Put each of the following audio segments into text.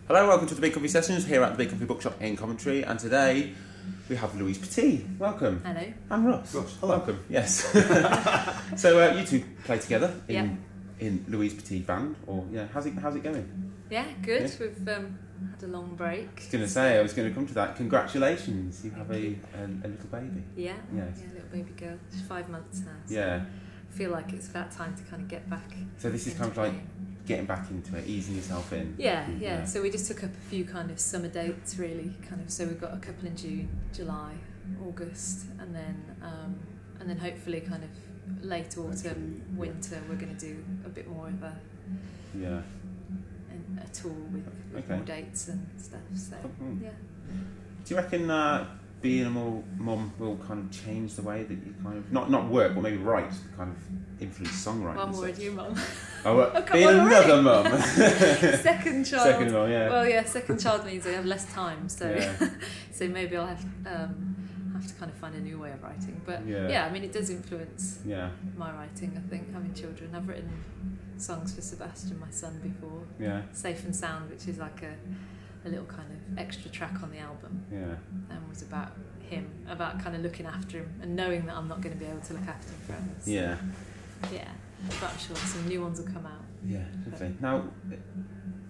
Hello, welcome to the Big Coffee Sessions here at the Big Coffee Bookshop in Coventry, and today we have Louise Petit. Welcome. Hello. And Russ. Hello. Welcome. Yes. So you two play together in Louise Petit band, or how's it going? Yeah, good. Yeah. We've had a long break. I was going to come to that. Congratulations, you have a little baby. Yeah. Yes. Yeah, little baby girl. She's 5 months now. So Yeah. I feel like it's about time to kind of get back. So this is kind of like getting back into it, easing yourself in. Yeah. So we just took up a few kind of summer dates, really. So we've got a couple in June, July, August, and then hopefully kind of late autumn, winter. We're going to do a bit more of a tour with more dates and stuff. So yeah. Do you reckon being a mum will kind of change the way that you kind of not work, but maybe write, kind of influence songwriting? Well, I'm already a mum. Oh, being another mum. Second child. Second one, yeah. Well, yeah, second child means I have less time, so so maybe I'll have to kind of find a new way of writing. But I mean, it does influence my writing. I think having children. I've written songs for Sebastian, my son, before. Yeah. Safe and Sound, which is like a little kind of extra track on the album. Yeah. And was about him, about kind of looking after him and knowing that I'm not going to be able to look after him forever. So, yeah. But I'm sure some new ones will come out. Yeah, definitely. Now,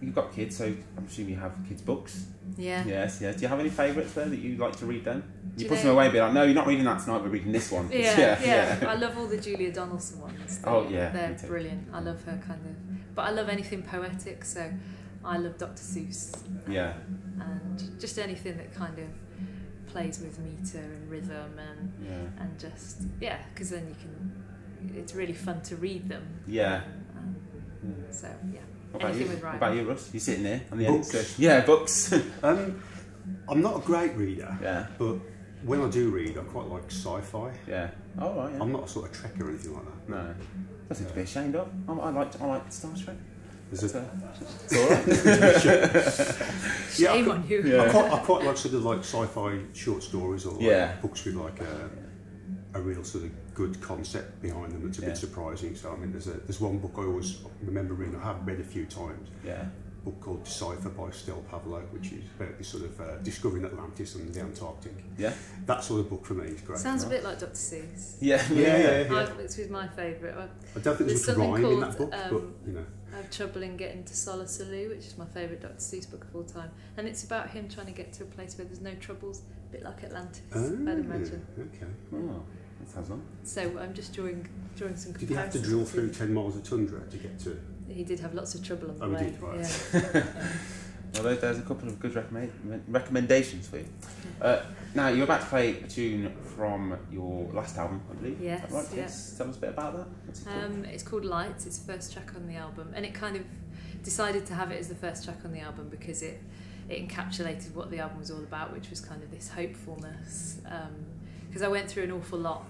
you've got kids, so I'm assuming you have kids' books. Yeah. Yes. Do you have any favourites there that you like to read then? You put them away and be like, no, you're not reading that tonight, we're reading this one. Yeah. I love all the Julia Donaldson ones. They're brilliant. I love her kind of... But I love anything poetic, so I love Dr. Seuss. Yeah. And just anything that kind of plays with meter and rhythm and just, because then you can... It's really fun to read them. Yeah. So, yeah. Anything with writing. What about you, Russ? You're sitting there on the books. end. So, yeah, books. I'm not a great reader. Yeah. But when I do read, I quite like sci-fi. Yeah. Oh, right. Yeah. I'm not a sort of Trek or anything like that. No. Nothing to be ashamed of. I like Star Trek. It's all right. Shame on you. Yeah. I quite like sort of like sci-fi short stories or like books with like a real sort of good concept behind them that's a bit surprising. So I mean, there's one book I always remember reading. I have read a few times. Yeah. A book called Decipher by Stel Pavlo, which is about this sort of discovering Atlantis and the Antarctic. Yeah. That sort of book for me is great. Sounds a bit like Dr. Seuss. Yeah. It's with my favourite. I don't think there's much rhyme in that book, but you know. I have trouble in getting to Solace-Salou, which is my favourite Dr. Seuss book of all time, and it's about him trying to get to a place where there's no troubles, a bit like Atlantis, I'd imagine. Okay. Oh, that sounds long. So I'm just drawing some comparisons. Did he have to drill through 10 miles of tundra to get to... He did have lots of trouble on the way. He did, right. Yeah. Well, there's a couple of good recommendations for you. Now, you're about to play a tune from your last album, I believe. Yes, is that right? Yes. Tell us a bit about that. What's it called? It's called Lights. It's the first track on the album, and it kind of decided to have it as the first track on the album because it encapsulated what the album was all about, which was kind of this hopefulness. Because I went through an awful lot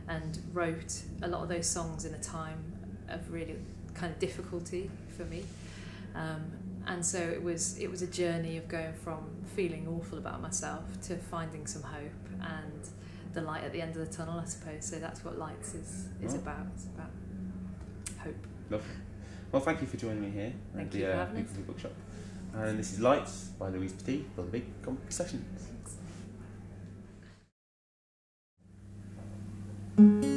and wrote a lot of those songs in a time of really kind of difficulty for me. And so it was a journey of going from feeling awful about myself to finding some hope and the light at the end of the tunnel, I suppose. So that's what Lights is about. It's about hope. Lovely. Well, thank you for joining me here at the Big Coffee Bookshop. And this is Lights by Louise Petit for the Big Coffee Sessions. Thanks.